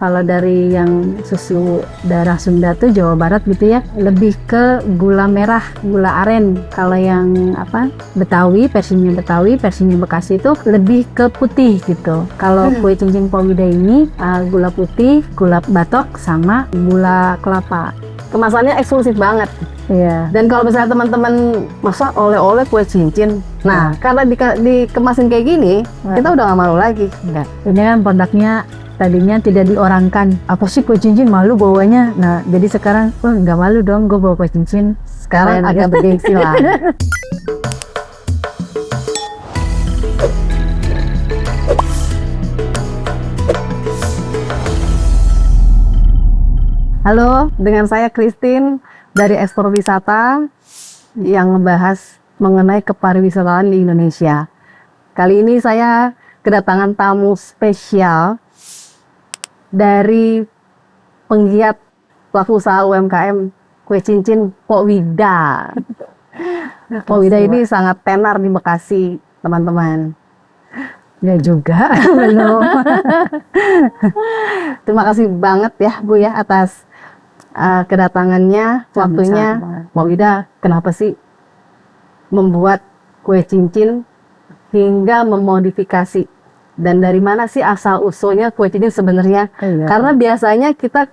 Kalau dari yang susu daerah Sunda tuh Jawa Barat gitu ya, lebih ke gula merah, gula aren. Kalau yang Betawi, versinya Bekasi itu lebih ke putih gitu. Kalau kue cincin Powida ini gula putih, gula batok sama gula kelapa. Kemasannya eksklusif banget. Iya. Dan kalau misalnya teman-teman masak oleh-oleh kue cincin, nah karena dikemasin kayak gini, kita udah nggak malu lagi. Enggak. Ini kan produknya tadinya tidak diorangkan. Apa sih kue cincin, malu bawanya. Nah, jadi sekarang nggak malu dong gue bawa kue cincin. Sekarang agak bergengsi lah. Halo, dengan saya Christine dari Ekspor Wisata yang membahas mengenai kepariwisataan di Indonesia. Kali ini saya kedatangan tamu spesial dari penggiat pelaku usaha UMKM kue cincin Powida. Powida ini sangat tenar di Bekasi, teman-teman. Ya juga, belum. Terima kasih banget ya Bu ya atas kedatangannya, waktunya. Powida, kenapa sih membuat kue cincin hingga memodifikasi? Dan dari mana sih asal usulnya kue cincin sebenarnya? Iya. Karena biasanya kita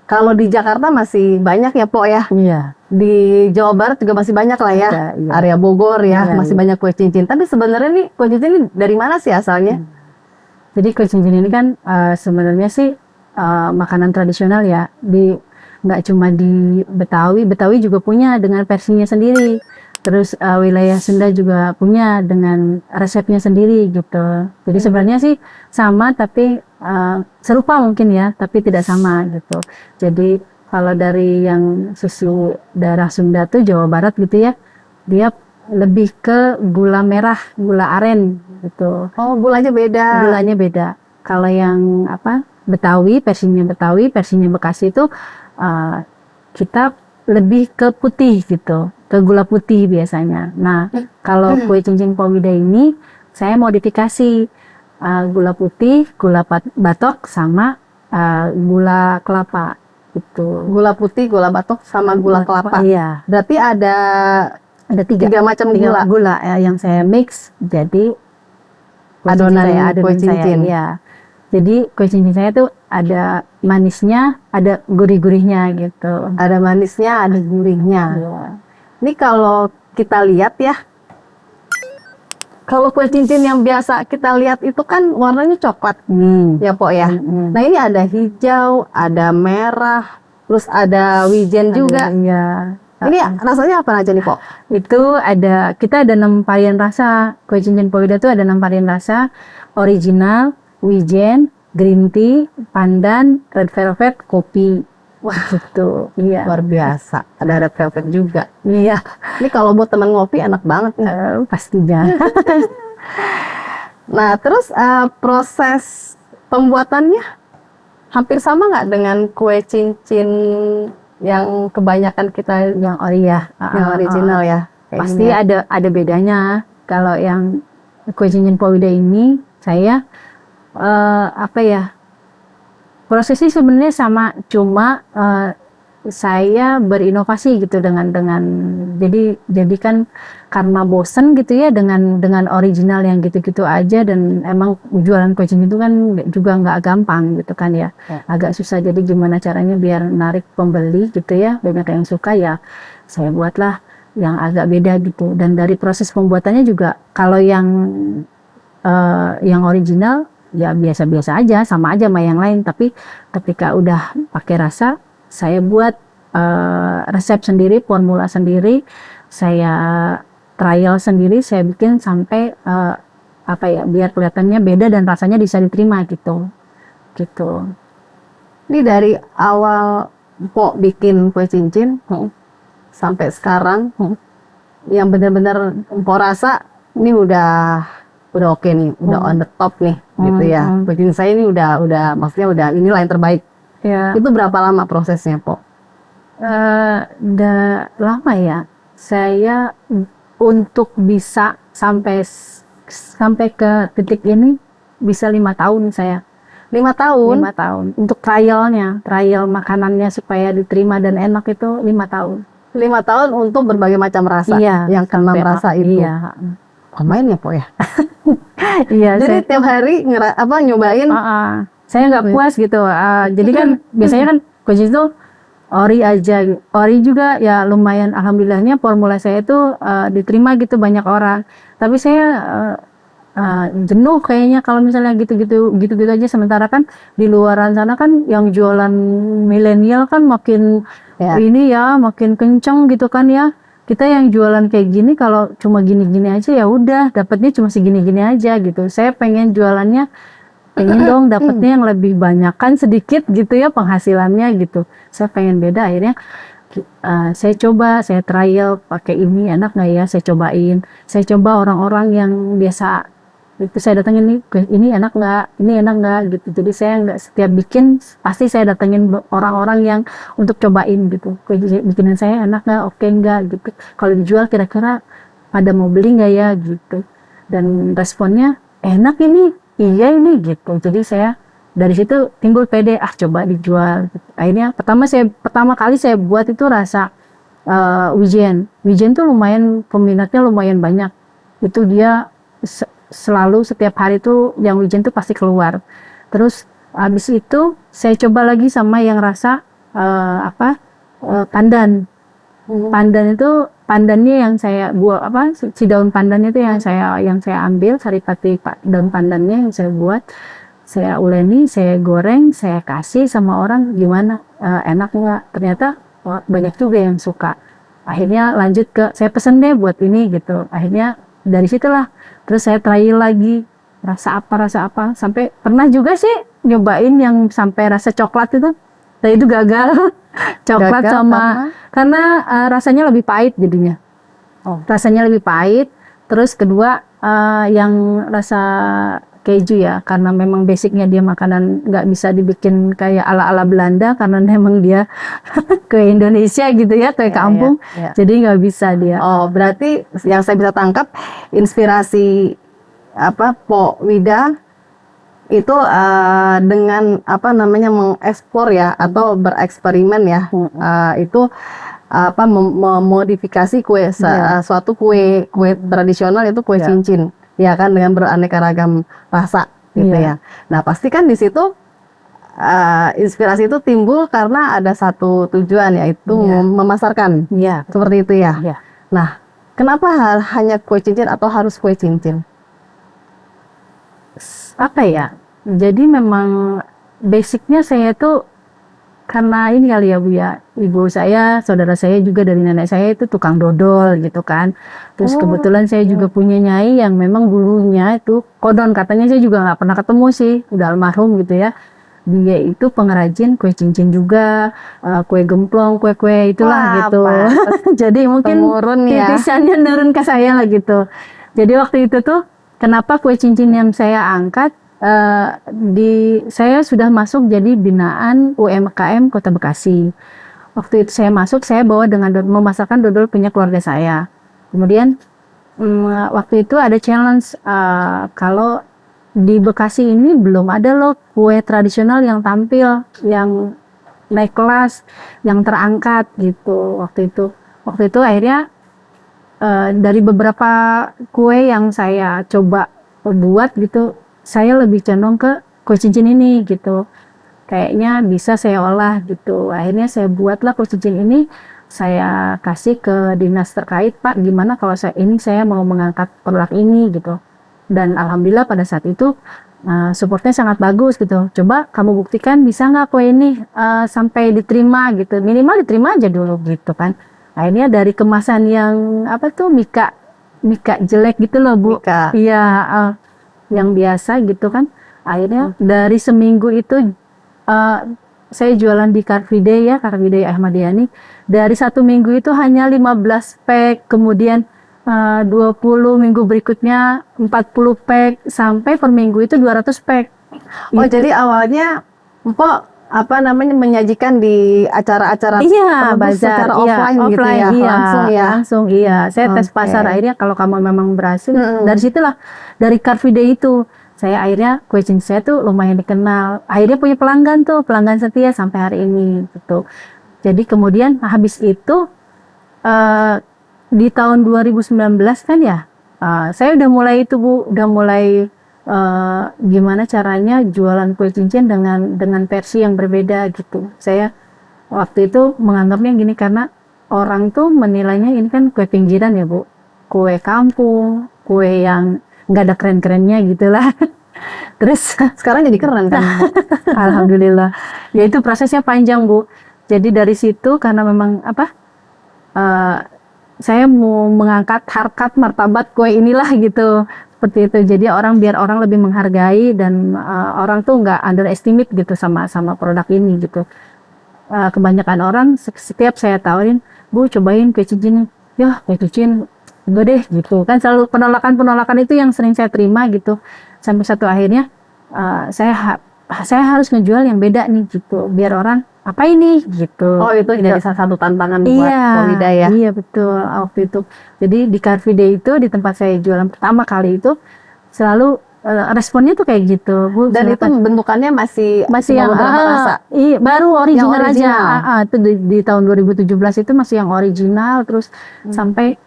kalau di Jakarta masih banyak ya Po ya. Iya. Di Jawa Barat juga masih banyak lah ya. Iya. Area Bogor ya, Iya, masih iya. banyak kue cincin. Tapi sebenarnya nih kue cincin ini dari mana sih asalnya? Jadi kue cincin ini kan sebenarnya sih makanan tradisional ya. Nggak cuma di Betawi juga punya dengan versinya sendiri. Terus wilayah Sunda juga punya dengan resepnya sendiri gitu. Jadi sebenarnya sih sama tapi serupa mungkin ya, tapi tidak sama gitu. Jadi kalau dari yang susu daerah Sunda tuh Jawa Barat gitu ya, dia lebih ke gula merah, gula aren gitu. Oh, gulanya beda. Gulanya beda. Kalau yang Betawi, versinya Bekasi itu kita lebih ke putih gitu, ke gula putih biasanya. Nah, kalau kue cincin Powida ini saya modifikasi gula putih, gula batok sama gula kelapa gitu. Gula putih, gula batok, sama gula kelapa. Iya. Berarti ada tiga macam gula ya, yang saya mix jadi adonan kue cincin. Ya. Jadi kue cincin saya tuh ada manisnya, ada gurih-gurihnya gitu. Ada manisnya, ada gurihnya. Ya. Ini kalau kita lihat ya, kalau kue cincin yang biasa kita lihat itu kan warnanya coklat, ya Po ya. Nah ini ada hijau, ada merah, terus ada wijen juga. Iya. Ini rasanya apa aja nih Po? Itu kita ada 6 varian rasa. Kue cincin Powida itu ada 6 varian rasa. Original, wijen, green tea, pandan, red velvet, kopi. Wah, gitu. Iya. luar biasa. Ada red velvet juga. Iya. Ini kalau buat teman ngopi enak banget nih. Pastinya. Nah, terus proses pembuatannya hampir sama nggak dengan kue cincin yang kebanyakan kita yang original ya? Pasti ada bedanya. Kalau yang kue cincin Powida ini saya prosesnya sebenarnya sama, cuma saya berinovasi gitu dengan jadi kan karena bosen gitu ya dengan original yang gitu-gitu aja, dan emang jualan kue cincin itu kan juga nggak gampang gitu kan ya, agak susah. Jadi gimana caranya biar narik pembeli gitu ya, banyak yang suka ya, saya buatlah yang agak beda gitu. Dan dari proses pembuatannya juga kalau yang original ya biasa-biasa aja, sama aja sama yang lain, tapi ketika udah pakai rasa, saya buat resep sendiri, formula sendiri, saya trial sendiri, saya bikin sampai biar kelihatannya beda dan rasanya bisa diterima gitu. Ini dari awal Po bikin kue cincin sampai sekarang, yang benar-benar Po rasa ini udah oke nih, udah on the top nih, gitu ya. Kue cincin saya ini maksudnya inilah yang terbaik. Ya. Itu berapa lama prosesnya Po? Udah lama ya. Saya untuk bisa sampai ke titik ini bisa 5 tahun saya. 5 5 tahun. 5 tahun. Untuk trial makanannya supaya diterima dan enak itu 5 tahun. 5 tahun untuk berbagai macam rasa Iya, yang keenam sampai- rasa itu. Iya. Lumayan ya, Po ya. Iya, Jadi tiap hari nyobain. saya nggak puas gitu. Jadi kan biasanya kan kue cincin itu ori aja. Ori juga ya lumayan, alhamdulillahnya formula saya itu diterima gitu banyak orang. Tapi saya jenuh kayaknya kalau misalnya gitu-gitu aja. Sementara kan di luaran sana kan yang jualan milenial kan makin Ya. ini ya, makin kenceng gitu kan ya. Kita yang jualan kayak gini kalau cuma gini-gini aja ya udah dapatnya cuma segini-gini aja gitu. Saya pengen jualannya, pengen dong dapatnya yang lebih banyak kan sedikit gitu ya penghasilannya gitu. Saya pengen beda, akhirnya saya trial pakai ini enak nggak ya, saya cobain. Saya coba orang-orang yang biasa itu saya datengin, ini enak nggak gitu. Jadi saya nggak setiap bikin pasti saya datengin orang-orang yang untuk cobain gitu. Kue bikinan saya enak nggak, oke nggak gitu. Kalau dijual kira-kira pada mau beli nggak ya gitu. Dan responnya enak ini, iya ini gitu. Jadi saya dari situ timbul pede, coba dijual. Akhirnya pertama kali saya buat itu rasa wijen. Wijen tuh lumayan peminatnya lumayan banyak. Itu dia selalu setiap hari tuh yang wijen tuh pasti keluar. Terus habis itu saya coba lagi sama yang rasa pandan. Pandannya yang saya buat si daun pandannya itu yang saya ambil saripati daun pandannya yang saya buat, saya uleni, saya goreng, saya kasih sama orang gimana, enak nggak? Ternyata banyak juga yang suka. Akhirnya lanjut ke saya pesen deh buat ini gitu. Akhirnya dari situlah terus saya trial lagi rasa apa sampai pernah juga sih nyobain yang sampai rasa coklat itu. Nah itu gagal. Coklat sama karena rasanya lebih pahit jadinya. Rasanya lebih pahit. Terus kedua yang rasa keju ya, karena memang basicnya dia makanan nggak bisa dibikin kayak ala-ala Belanda karena memang dia ke Indonesia gitu ya, kayak kampung. Ya. Jadi nggak bisa dia. Oh, berarti yang saya bisa tangkap inspirasi Po Wida itu dengan mengekspor ya atau bereksperimen ya, itu memodifikasi kue suatu kue tradisional itu kue cincin ya kan, dengan beraneka ragam rasa gitu ya. Nah pasti kan di situ inspirasi itu timbul karena ada satu tujuan, yaitu memasarkan seperti itu ya. Nah kenapa hanya kue cincin atau harus kue cincin? Jadi memang basicnya saya tuh karena ini kali ya Bu ya, ibu saya, saudara saya juga dari nenek saya itu tukang dodol gitu kan. Terus kebetulan saya juga punya nyai yang memang gurunya itu kodon, katanya saya juga nggak pernah ketemu sih, udah almarhum gitu ya. Dia itu pengrajin kue cincin juga, kue gemplong, kue-kue itulah gitu. Jadi mungkin titisannya nurun ke saya lah gitu. Jadi waktu itu tuh kenapa kue cincin yang saya angkat, saya sudah masuk jadi binaan UMKM Kota Bekasi. Waktu itu saya masuk, saya bawa dengan memasarkan dodol punya keluarga saya. Kemudian waktu itu ada challenge, kalau di Bekasi ini belum ada loh kue tradisional yang tampil, yang naik kelas, yang terangkat gitu waktu itu akhirnya dari beberapa kue yang saya coba buat gitu, saya lebih condong ke kue cincin ini gitu. Kayaknya bisa saya olah gitu. Akhirnya saya buatlah kue cincin ini, saya kasih ke dinas terkait, Pak, gimana kalau saya mau mengangkat produk ini gitu. Dan alhamdulillah pada saat itu supportnya sangat bagus gitu. Coba kamu buktikan bisa nggak kue ini sampai diterima gitu. Minimal diterima aja dulu gitu kan. Akhirnya dari kemasan yang mika jelek gitu loh Bu. Iya, yang biasa gitu kan. Akhirnya dari seminggu itu saya jualan di Car Free Day ya, Car Free Day Ahmadiyani. Dari 1 minggu itu hanya 15 pack, kemudian 20 minggu berikutnya 40 pack, sampai per minggu itu 200 pack. Jadi awalnya Mpok menyajikan di acara-acara bazar secara offline gitu ya, langsung saya tes pasar. Akhirnya kalau kamu memang berhasil, dari situlah, dari Car Free Day itu saya akhirnya kue cincin saya tuh lumayan dikenal. Akhirnya punya pelanggan setia sampai hari ini gitu. Jadi kemudian habis itu di tahun 2019 kan ya, saya udah mulai itu Bu, udah mulai gimana caranya jualan kue cincin dengan versi yang berbeda gitu. Saya waktu itu menganggapnya gini, karena orang tuh menilainya ini kan kue pinggiran ya Bu, kue kampung, kue yang nggak ada keren-kerennya gitulah. Terus Sekarang jadi keren kan? alhamdulillah, ya itu prosesnya panjang Bu. Jadi dari situ karena memang eh, saya mau mengangkat harkat martabat kue inilah gitu, seperti itu. Jadi biar orang lebih menghargai dan orang tuh nggak underestimate gitu sama produk ini gitu. Kebanyakan orang setiap saya tawarin, Bu cobain kue cincin, ya kue cincin enggak deh gitu kan, selalu penolakan itu yang sering saya terima gitu, sampai satu akhirnya saya harus ngejual yang beda nih gitu, biar orang apa ini gitu. Oh, itu jadi salah satu tantangan buat Powida ya? Iya betul, waktu itu. Jadi di Car Free Day itu, di tempat saya jualan pertama kali itu, selalu responnya tuh kayak gitu, Bu. Dan itu bentukannya masih yang beberapa rasa? Iya, baru original aja. original. Itu di tahun 2017 itu masih yang original, terus sampai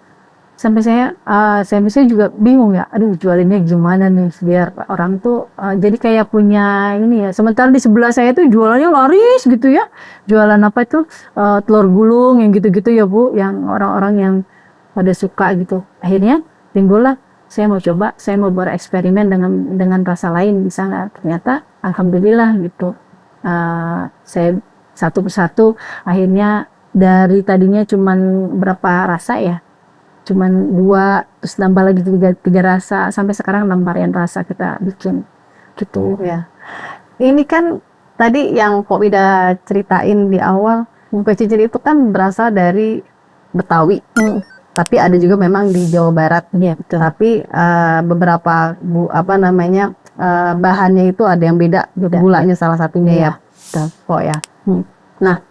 saya juga bingung ya, aduh jualinnya gimana nih biar orang tuh jadi kayak punya ini ya. Sementara di sebelah saya tuh jualannya laris gitu ya, jualan apa itu telur gulung yang gitu-gitu ya Bu, yang orang-orang yang pada suka gitu. Akhirnya timbullah saya mau bereksperimen dengan rasa lain di sana. Ternyata alhamdulillah gitu, saya satu persatu akhirnya dari tadinya cuman berapa rasa ya, cuman 2, terus nambah lagi 3 rasa, sampai sekarang 6 varian rasa kita bikin gitu ya. Ini kan tadi yang Powida ceritain di awal, kue cincin itu kan berasal dari Betawi, tapi ada juga memang di Jawa Barat. ya, betul. Tapi beberapa bahannya itu ada yang beda, gulanya salah satunya ya, Pok ya. Nah,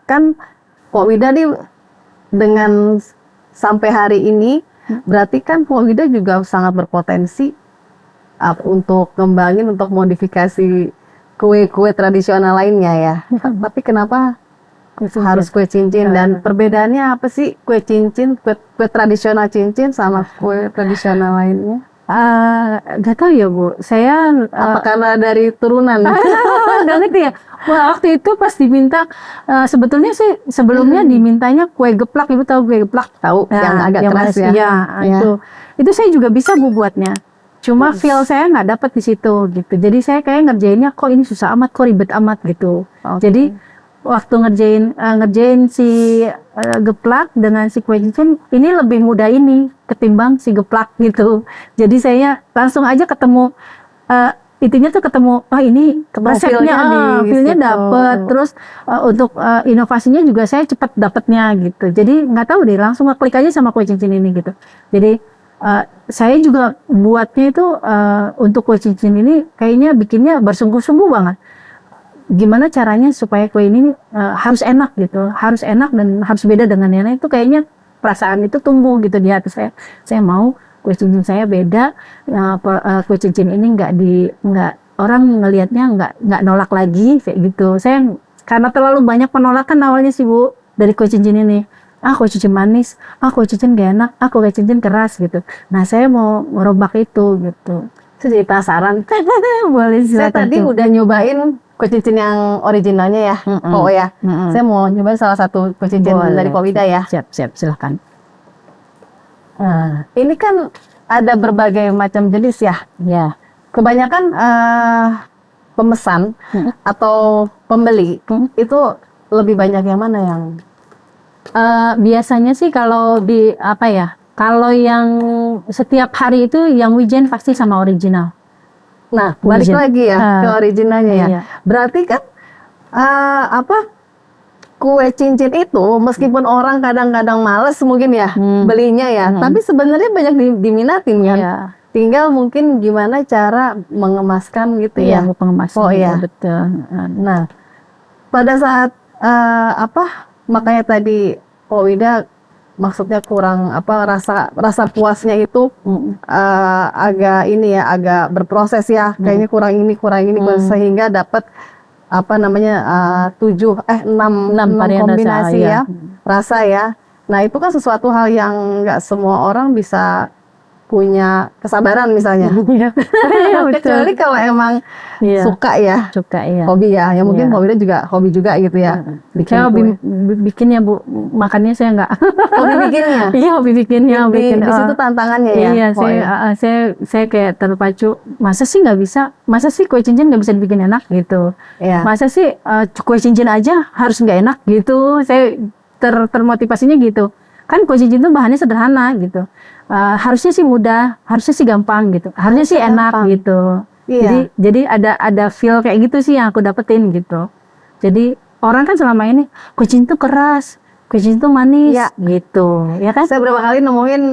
kan Powida nih dengan sampai hari ini, berarti kan Powida juga sangat berpotensi untuk ngembangin, untuk modifikasi kue-kue tradisional lainnya ya. Tapi kenapa harus kue cincin, dan perbedaannya apa sih kue cincin, kue tradisional cincin sama kue tradisional lainnya? Gak tahu ya Bu, saya Apa karena dari turunan? Gak ngerti ya. Wah, waktu itu pas diminta, sebetulnya sih sebelumnya dimintanya kue geplak. Ibu tahu kue geplak? Tahu, yang agak keras ya. Iya, itu saya juga bisa Bu buatnya. Cuma feel saya nggak dapat di situ gitu. Jadi saya kayak ngerjainnya kok ini susah amat, kok ribet amat gitu. Jadi waktu ngerjain si geplak dengan si kue cincin, ini lebih mudah ini ketimbang si geplak gitu. Jadi saya langsung aja ketemu intinya tuh ketemu, ini resepnya, feel-nya dapet. Terus untuk inovasinya juga saya cepat dapetnya gitu. Jadi nggak tahu deh, langsung ngeklik aja sama kue cincin ini gitu. Jadi saya juga buatnya itu untuk kue cincin ini kayaknya bikinnya bersungguh-sungguh banget. Gimana caranya supaya kue ini harus enak gitu, harus enak dan harus beda dengan yang lain. Itu kayaknya perasaan itu tumbuh gitu di hati saya. Saya mau kue cincin saya beda, kue cincin ini nggak orang ngelihatnya nggak nolak lagi kayak gitu. Saya karena terlalu banyak penolakan awalnya sih Bu dari kue cincin ini. Kue cincin manis, kue cincin gak enak, kue cincin keras gitu. Nah saya mau merubah itu gitu. Saya jadi penasaran. Boleh silakan. Saya tadi udah nyobain kue cincin yang originalnya ya, Pok ya. Saya mau nyobain salah satu kue cincin dari Powida ya. Siap, silakan. Ini kan ada berbagai macam jenis ya. Ya. Kebanyakan pemesan atau pembeli itu lebih banyak yang mana yang? Biasanya sih kalau kalau yang setiap hari itu yang wijen pasti sama original. Nah, balik lagi ya ke originalnya ya. Iya. Berarti kan kue cincin itu meskipun orang kadang-kadang males mungkin ya belinya ya, tapi sebenarnya banyak diminatin kan. Iya. Tinggal mungkin gimana cara mengemaskan gitu ya. Pengemasan. Oh iya, betul. Nah, pada saat makanya tadi Powida maksudnya kurang rasa puasnya itu agak ini ya, agak berproses ya, kayaknya kurang ini sehingga dapat enam varian kombinasi rasa, ya rasa ya. Nah itu kan sesuatu hal yang nggak semua orang bisa punya kesabaran misalnya. Iya, betul. Kecuali kalau emang Iya, suka ya, suka ya. hobi ya, yang mungkin Iya. hobi juga gitu ya. Saya hobi kue. bikinnya Bu, makannya saya enggak. Hobi bikinnya. Iya, hobi bikinnya, Di situ tantangannya ya. Iya, Pok, ya? saya kayak terpacu. Masa sih nggak bisa? Masa sih kue cincin nggak bisa dibikin enak gitu? Iya. Masa sih kue cincin aja harus nggak enak gitu? Saya termotivasinya gitu. Kan kue cincin itu bahannya sederhana gitu. Harusnya sih mudah, harusnya sih gampang gitu. Harusnya sih enak gampang. gitu. Iya. Jadi ada feel kayak gitu sih yang aku dapetin gitu. Jadi orang kan selama ini kue cincin itu keras, kue cincin itu manis Iya. gitu, ya kan? Saya berapa kali nemuin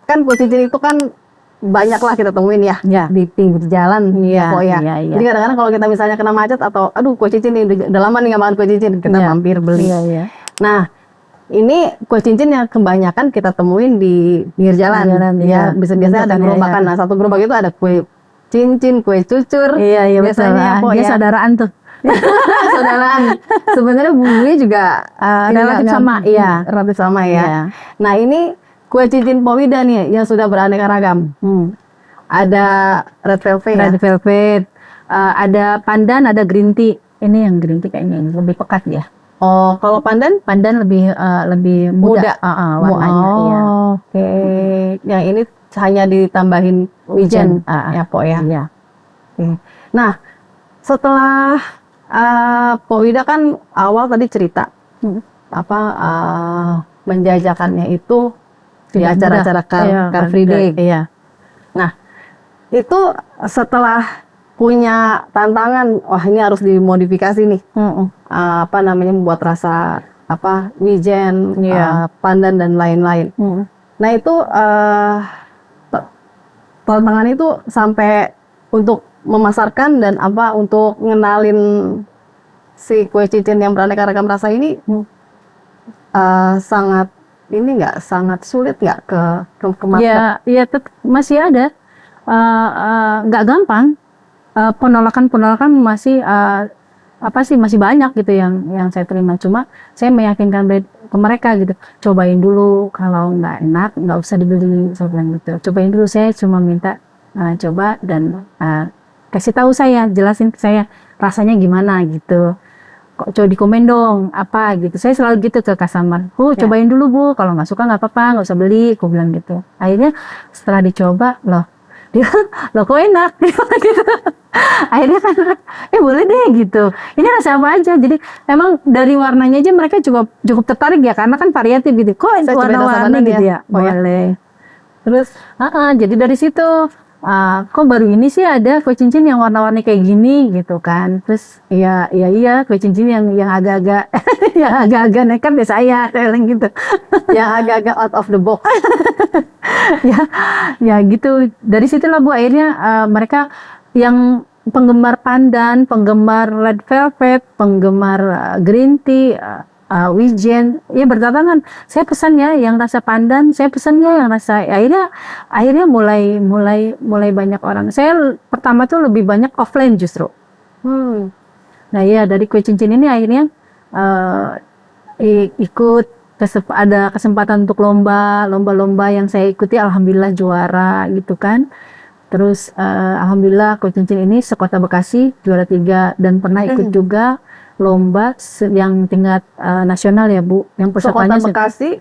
kan kue cincin itu kan banyak lah kita temuin ya, Ya. di pinggir jalan. Iya, Pok, ya. iya. Jadi kadang-kadang kalau kita misalnya kena macet atau aduh kue cincin ini udah lama nih nggak makan kue cincin, kita Iya. mampir beli. Iya. Nah, ini kue cincin yang kebanyakan kita temuin di pinggir jalan. Iya. Biasanya ada Gerobaknya, gerobakan. iya. Nah, satu gerobak itu ada kue cincin, kue cucur. Iya, betul. Biasanya Pok, Dia ya. saudaraan tuh. Saudaraan. Sebenarnya bumbunya juga Relatif nggak- sama, iya. Relatif sama ya. Iya. Nah, ini kue cincin Powida nih yang sudah beraneka ragam. Ada red velvet ya. Red velvet, ada pandan, ada green tea. Ini yang green tea kayaknya yang lebih pekat ya. Oh, kalau pandan? Pandan lebih muda, warnanya. Oh, Iya. oke. Yang ini hanya ditambahin wijen ya, Pok ya. Iya. Oke. Nah, setelah Powida kan awal tadi cerita menjajakannya itu di Tidak acara-acara mudah. Car Free Day. Iya. Nah, itu setelah punya tantangan, wah ini harus dimodifikasi nih. Membuat rasa wijen, Iya. pandan dan lain-lain. Nah itu tantangan itu sampai untuk memasarkan dan untuk ngenalin si kue cincin yang beraneka ragam rasa ini sangat sulit nggak ke market? Ya, masih ada. Nggak gampang. Penolakan masih masih banyak gitu yang saya terima. Cuma saya meyakinkan ke mereka gitu, cobain dulu, kalau nggak enak nggak usah dibeli, saya bilang gitu. Cobain dulu, saya cuma minta coba dan kasih tahu saya, jelasin ke saya rasanya gimana gitu. Kok coba di komen dong apa gitu. Saya selalu gitu ke customer. Cobain dulu Bu, kalau nggak suka nggak apa-apa, nggak usah beli, aku bilang gitu. Akhirnya setelah dicoba loh kok enak gitu. Akhirnya kan boleh deh gitu, ini rasa apa aja. Jadi emang dari warnanya aja mereka cukup tertarik ya, karena kan variatif gitu. Kok warna-warni gitu ya, boleh. Terus jadi dari situ kok baru ini sih ada kue cincin yang warna-warni kayak gini gitu kan. Terus iya kue cincin yang agak-agak yang agak-agak nekat deh saya bilang gitu. Yang agak-agak out of the box. ya gitu. Dari situlah Bu, akhirnya mereka yang penggemar pandan, penggemar red velvet, penggemar green tea, wijen, ya berdatangan. Saya pesan ya yang rasa pandan, saya pesan ya yang rasa. Akhirnya mulai banyak orang. Saya pertama tuh lebih banyak offline justru. Nah ya, dari kue cincin ini akhirnya ikut ada kesempatan untuk lomba yang saya ikuti, alhamdulillah juara gitu kan. Terus alhamdulillah kue cincin ini sekota Bekasi juara 3, dan pernah ikut juga lomba yang tingkat nasional ya Bu, yang pesertanya Sekota Bekasi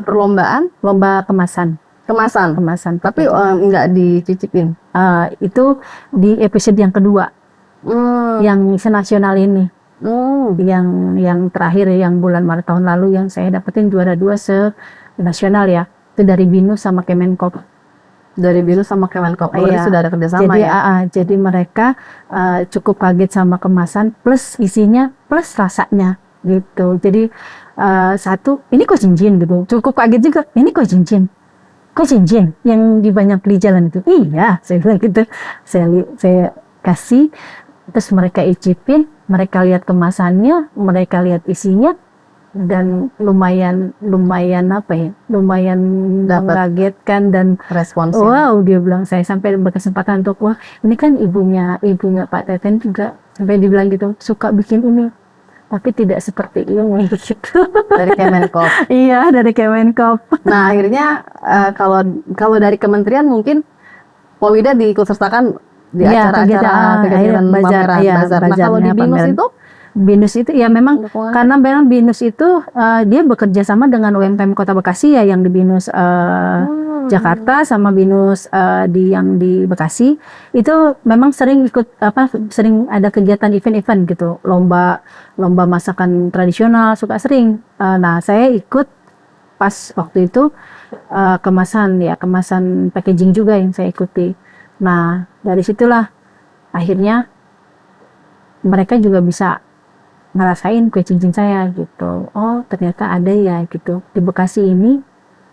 perlombaan lomba kemasan. Tapi nggak dicicipin. Itu di episode yang kedua, yang senasional ini. Yang terakhir yang bulan Maret tahun lalu yang saya dapetin juara 2 se-nasional ya. Itu dari BINUS sama Kemenkop. Berarti sudah ada kerjasama jadi, ya? jadi mereka cukup kaget sama kemasan plus isinya plus rasanya gitu. Jadi satu, ini kue cincin gitu. Cukup kaget juga, ini kue cincin yang banyak di jalan itu. Iya, saya bilang gitu. Saya kasih, terus mereka icipin, mereka lihat kemasannya, mereka lihat isinya, lumayan apa ya, lumayan Dapat mengagetkan dan responsnya. wow, dia bilang, saya sampai berkesempatan untuk, wah ini kan ibunya Pak Teten juga, sampai dibilang gitu, suka bikin ini, tapi tidak seperti ini gitu. Dari Kemenkop. Iya, dari Kemenkop. Nah akhirnya kalau dari kementerian mungkin Pak Wida diikutsertakan di Iya, acara-acara kegiatan pameran bazar. Nah kalau di BINUS pameran. itu BINUS itu ya memang dukungan. karena memang BINUS itu dia bekerja sama dengan UMKM Kota Bekasi ya, yang di BINUS Jakarta sama BINUS yang di Bekasi itu memang sering sering ada kegiatan event-event gitu, lomba masakan tradisional suka sering. Nah saya ikut pas waktu itu kemasan packaging juga yang saya ikuti. Nah dari situlah akhirnya mereka juga bisa ngerasain kue cincin saya gitu. Oh ternyata ada ya gitu di Bekasi ini.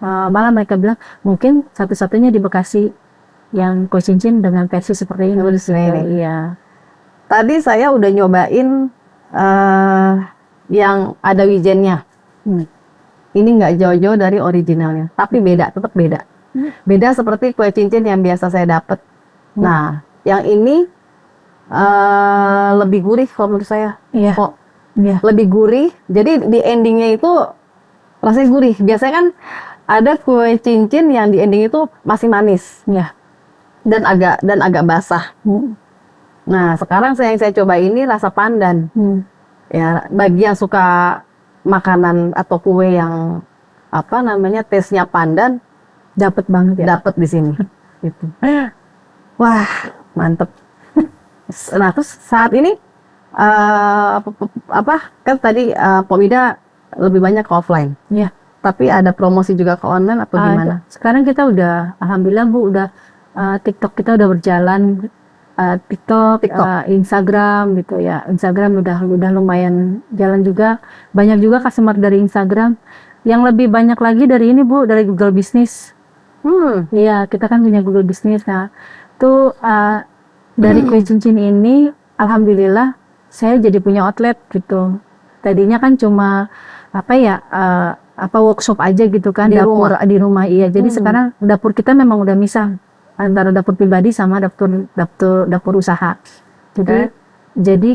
Malah mereka bilang mungkin satu-satunya di Bekasi yang kue cincin dengan versi seperti ini. Iya. Tadi saya udah nyobain yang ada wijennya. Ini nggak jauh-jauh dari originalnya, tapi beda, tetap beda. Beda seperti kue cincin yang biasa saya dapat. Nah, yang ini lebih gurih kalau menurut saya. Iya. Kok Iya. lebih gurih. Jadi di endingnya itu rasanya gurih. Biasanya kan ada kue cincin yang di ending itu masih manis. Iya. Dan agak basah. Nah, sekarang yang saya coba ini rasa pandan. Ya, bagi yang suka makanan atau kue yang taste-nya pandan, Dapat banget ya. dapat di sini. Gitu. Wah, mantep. Nah, terus saat ini kan tadi Pak Wida lebih banyak ke offline. Iya. Tapi ada promosi juga ke online atau gimana? Sekarang kita udah, alhamdulillah Bu, udah TikTok kita udah berjalan, TikTok. Instagram gitu ya. Instagram udah lumayan jalan juga. Banyak juga customer dari Instagram. Yang lebih banyak lagi dari ini Bu, dari Google Business. Iya, kita kan punya Google Business. Nah, tuh dari kue cincin ini, alhamdulillah saya jadi punya outlet gitu. Tadinya kan cuma workshop aja gitu kan, Di di rumah. Iya. Jadi sekarang dapur kita memang udah misah antara dapur pribadi sama dapur usaha. Jadi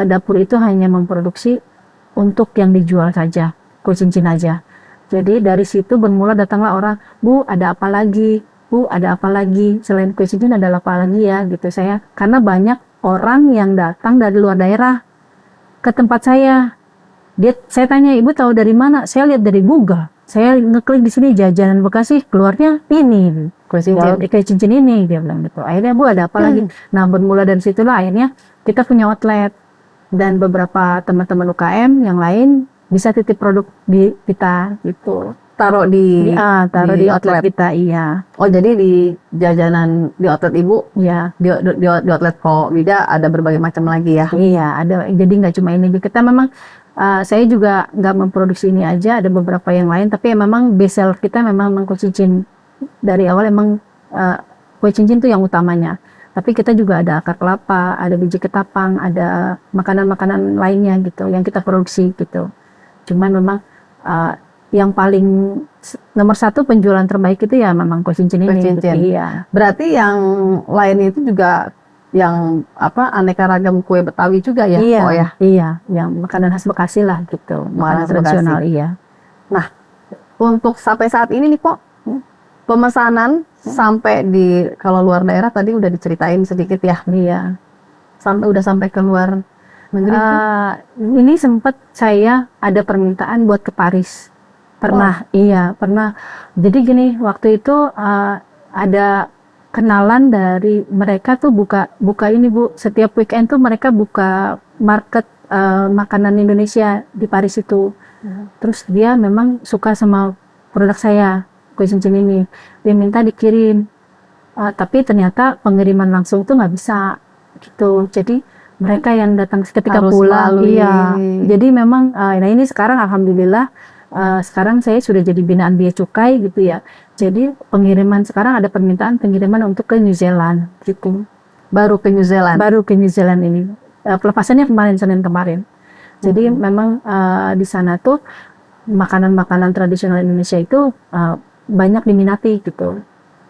dapur itu hanya memproduksi untuk yang dijual saja, kue cincin aja. Jadi dari situ bermula datanglah orang, Bu ada apa lagi? Bu ada apa lagi? Selain kue cincin ada apa lagi ya? Gitu saya. Karena banyak orang yang datang dari luar daerah ke tempat saya. Saya tanya, Ibu tahu dari mana? Saya lihat dari Google. Saya ngeklik di sini jajanan Bekasi, keluarnya ini kue cincin ini, dia bilang gitu. Akhirnya Bu ada apa lagi? Nah bermula dari situlah akhirnya kita punya outlet dan beberapa teman-teman UKM yang lain bisa titip produk di kita gitu. Taruh di outlet kita, iya. Oh jadi di jajanan di outlet Ibu, iya. Di outlet Pak Wida ada berbagai macam lagi ya. Iya ada. Jadi nggak cuma ini, kita memang saya juga nggak memproduksi ini aja, ada beberapa yang lain. Tapi memang best seller kita memang kue cincin. Dari awal emang kue cincin tuh yang utamanya. Tapi kita juga ada akar kelapa, ada biji ketapang, ada makanan-makanan lainnya gitu yang kita produksi gitu. Cuman memang yang paling nomor satu penjualan terbaik itu ya memang kue cincin ini. Kue cincin. Gitu. Iya. Berarti yang lain itu juga yang aneka ragam kue Betawi juga ya? Iya. Oh ya. Iya, yang makanan khas Bekasi lah gitu. Makanan tradisional iya. Nah, untuk sampai saat ini nih Pok, pemesanan sampai di kalau luar daerah tadi udah diceritain sedikit ya. Iya. Udah sampai ke luar negeri. Ini sempat saya ada permintaan buat ke Paris. Pernah. Jadi gini, waktu itu ada kenalan dari mereka tuh buka ini Bu. Setiap weekend tuh mereka buka market makanan Indonesia di Paris itu. Terus dia memang suka sama produk saya, kue cincin ini. Dia minta dikirim. Tapi ternyata pengiriman langsung tuh nggak bisa gitu. Jadi mereka yang datang ketika harus pulang, melalui. iya. Jadi memang, nah ini sekarang alhamdulillah, sekarang saya sudah jadi binaan bea cukai gitu ya. Jadi pengiriman sekarang ada permintaan pengiriman untuk ke New Zealand gitu. Baru ke New Zealand. Baru ke New Zealand ini. Pelepasannya kemarin Senin kemarin. Jadi memang di sana tuh makanan-makanan tradisional Indonesia itu banyak diminati gitu.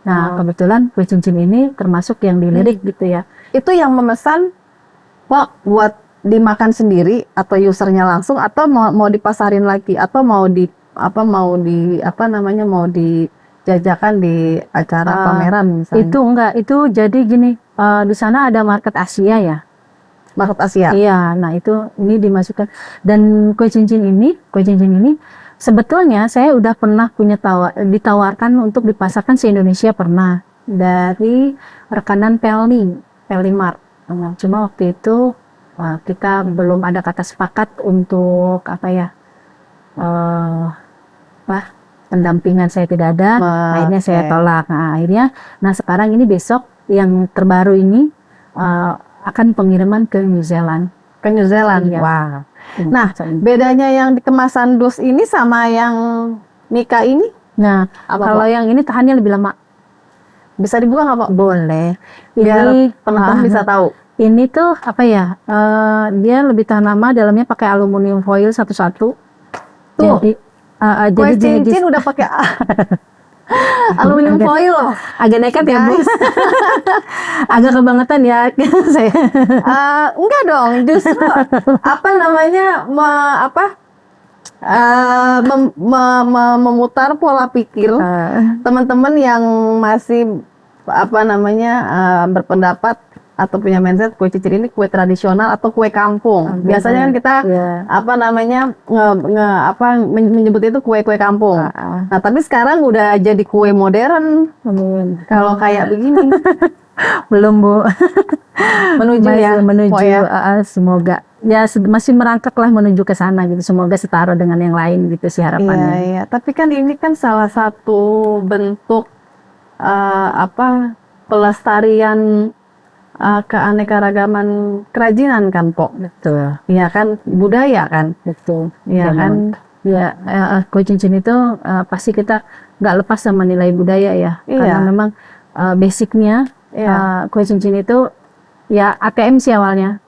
Nah, kebetulan kue cincin ini termasuk yang dilirik gitu ya. Itu yang memesan Pok buat dimakan sendiri atau usernya langsung, atau mau dipasarin lagi, atau mau dijajakan di acara pameran misalnya. Itu enggak, itu jadi gini, di sana ada market Asia ya. Market Asia. Iya, nah itu ini dimasukkan, dan kue cincin ini sebetulnya saya udah pernah ditawarkan untuk dipasarkan se Indonesia, pernah dari rekanan Pelni Mart. Cuma waktu itu kita belum ada kata sepakat untuk pendampingan, saya tidak ada. Akhirnya saya tolak. Nah sekarang ini besok yang terbaru ini akan pengiriman ke New Zealand. Ke New Zealand. Iya. Wow. Nah, bedanya yang di kemasan dus ini sama yang Mika ini? Nah, kalau yang ini tahannya lebih lama. Bisa dibuka nggak, Pak? Boleh. Biar teman-teman bisa tahu. Ini tuh dia lebih tahan lama, dalamnya pakai aluminium foil satu-satu. Tuh. Jadi kue cincin udah pakai aluminium foil loh. Agak nekat ya, Bu. Agak kebangetan ya saya. Enggak dong, justru memutar pola pikir teman-teman yang masih berpendapat atau punya mindset kue cincin ini kue tradisional atau kue kampung. Biasanya kan kita menyebut itu kue-kue kampung. Nah, tapi sekarang udah jadi kue modern. Kalau kayak begini. Belum, Bu. Menuju semoga ya masih merangkak lah menuju ke sana gitu. Semoga setara dengan yang lain gitu sih harapannya. Iya. Tapi kan ini kan salah satu bentuk pelestarian keanekaragaman kerajinan kan, Pok. Betul. Iya kan, budaya kan. Betul. Iya kan. Ya, kue cincin itu pasti kita nggak lepas sama nilai budaya ya. Karena memang basicnya kue cincin itu ya ATM sih awalnya.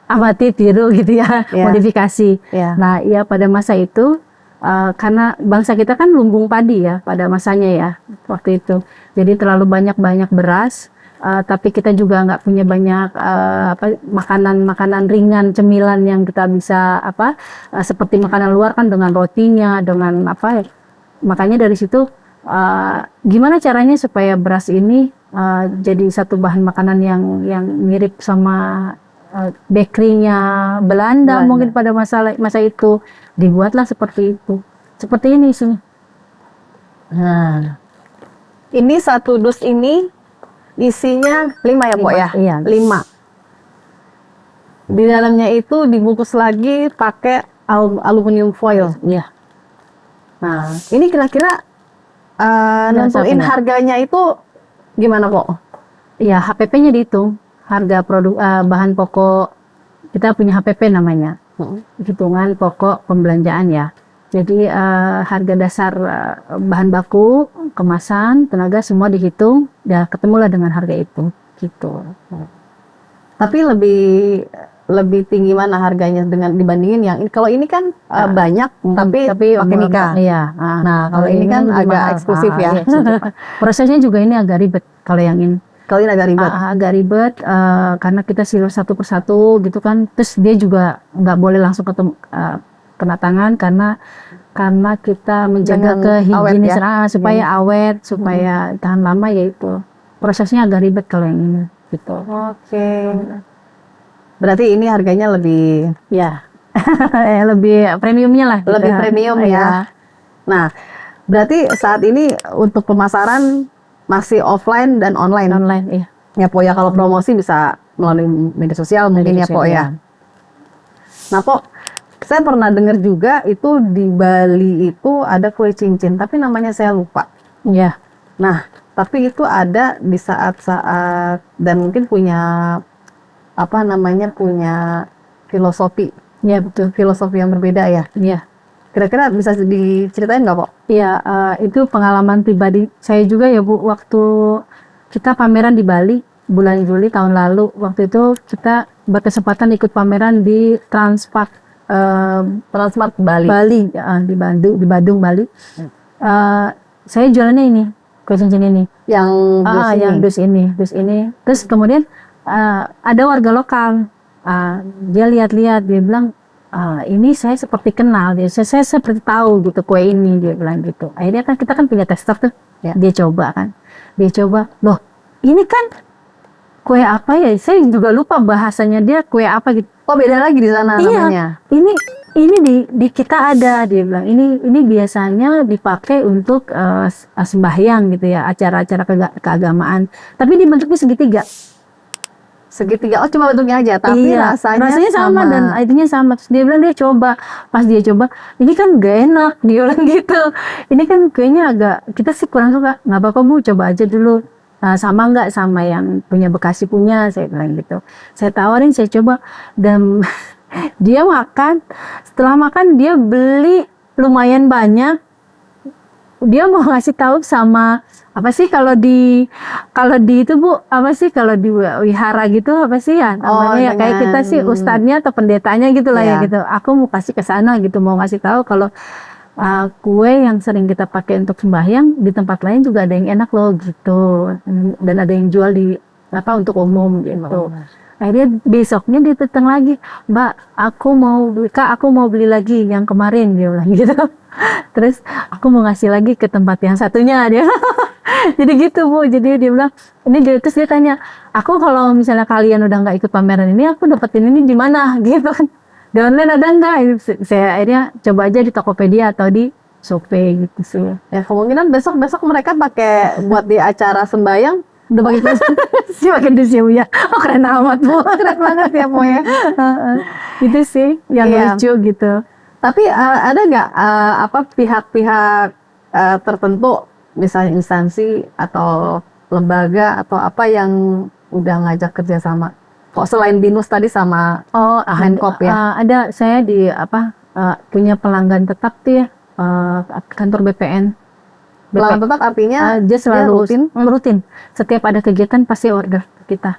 Amati, tiru gitu ya, modifikasi. Nah, ya pada masa itu karena bangsa kita kan lumbung padi ya pada masanya ya waktu itu. Jadi terlalu banyak beras. Tapi kita juga nggak punya banyak makanan ringan, cemilan yang kita bisa seperti makanan luar kan dengan rotinya, dengan makanya dari situ gimana caranya supaya beras ini jadi satu bahan makanan yang mirip sama bakery-nya Belanda mungkin pada masa itu, dibuatlah seperti itu, seperti ini sih. Nah, ini satu dus ini isinya 5 ya, Pok ya? Iya. 5. Di dalamnya itu dibungkus lagi pakai aluminium foil. Iya. Nah, ini kira-kira nentuin harganya itu gimana, Pok? Ya, HPP-nya dihitung. Harga produk bahan pokok, kita punya HPP namanya. Hitungan pokok pembelanjaan ya. Jadi harga dasar bahan baku, kemasan, tenaga semua dihitung, ya ketemulah dengan harga itu, gitu. Tapi lebih tinggi mana harganya dibandingin yang ini? Kalau ini kan banyak, tapi pakai Mika. Iya. Nah, kalau ini kan agak eksklusif ya. Iya, prosesnya juga ini agak ribet kalau yang ini. Kalau ini agak ribet. Agak ribet karena kita silo satu persatu gitu kan. Terus dia juga nggak boleh langsung ketemu. Kena tangan karena kita menjaga kehigienisan supaya awet, supaya tahan lama, yaitu prosesnya agak ribet kalau yang ini gitu. Oke. Berarti ini harganya lebih lebih premiumnya lah. Lebih premium ya. Nah, berarti saat ini untuk pemasaran masih offline dan online. Online, iya. Ya, Pok ya, kalau promosi bisa melalui media sosial mungkin ya, Pok ya. Nah, Pok, saya pernah dengar juga itu di Bali itu ada kue cincin, tapi namanya saya lupa. Iya. Nah, tapi itu ada di saat-saat dan mungkin punya punya filosofi. Iya, betul. Filosofi yang berbeda ya. Iya. Kira-kira bisa diceritain nggak, Pok? Iya, itu pengalaman pribadi saya juga ya, Bu. Waktu kita pameran di Bali bulan Juli tahun lalu, waktu itu kita berkesempatan ikut pameran di Transpark Transmart Bali. Bali, di Badung, Bali. Saya jualannya ini, kue cincin ini. Yang dus ini. Yang dus ini. Terus kemudian ada warga lokal, dia lihat-lihat, dia bilang, ini saya seperti kenal, saya seperti tahu gitu kue ini, dia bilang gitu. Akhirnya kan kita kan punya tester tuh, Ya. dia coba, loh ini kan kue apa ya? Saya juga lupa bahasanya dia kue apa gitu. Oh, beda lagi di sana namanya. Ini di kita ada, dia bilang ini biasanya dipakai untuk sembahyang gitu ya, acara-acara keagamaan. Tapi dibentuknya segitiga. Segitiga. Oh, cuma bentuknya aja, tapi Iya, rasanya sama dan artinya sama. Terus dia bilang dia coba, pas dia coba, ini kan gak enak, dia bilang gitu. Ini kan kayaknya agak, kita sih kurang suka. Nggak apa-apa Bu, coba aja dulu. Sama nggak sama yang punya Bekasi punya, saya bilang gitu. Saya tawarin, saya coba, dan dia makan. Setelah makan dia beli lumayan banyak. Dia mau ngasih tahu sama apa sih kalau di itu Bu, apa sih kalau di wihara gitu, apa sih ya namanya ya, kayak kita sih ustadznya atau pendetanya gitu lah ya gitu. Aku mau kasih ke sana gitu, mau ngasih tahu kalau kue yang sering kita pakai untuk sembahyang di tempat lain juga ada yang enak loh gitu, dan ada yang jual di untuk umum gitu. Akhirnya besoknya dia datang lagi, Mbak, aku mau beli lagi yang kemarin, dia bilang gitu. Terus aku mau ngasih lagi ke tempat yang satunya, dia. Jadi gitu Bu, jadi dia bilang ini, terus dia tanya, aku kalau misalnya kalian udah nggak ikut pameran ini, aku dapetin ini di mana gitu kan, di online ada nggak? Saya akhirnya coba aja di Tokopedia atau di Shopee gitu sih. Ya kemungkinan besok mereka pakai buat di acara sembahyang Udah pakai sih, pakai dus ya Bu ya. Oh keren amat Bu. keren banget ya Po ya. Itu sih yang lucu gitu. Tapi ada nggak pihak-pihak tertentu, misalnya instansi atau lembaga atau apa yang udah ngajak kerjasama? Kok selain BINUS tadi sama Menkop ya? Ada, saya di punya pelanggan tetap tuh ya, kantor BPN. Pelanggan tetap artinya dia selalu rutin. Setiap ada kegiatan pasti order ke kita.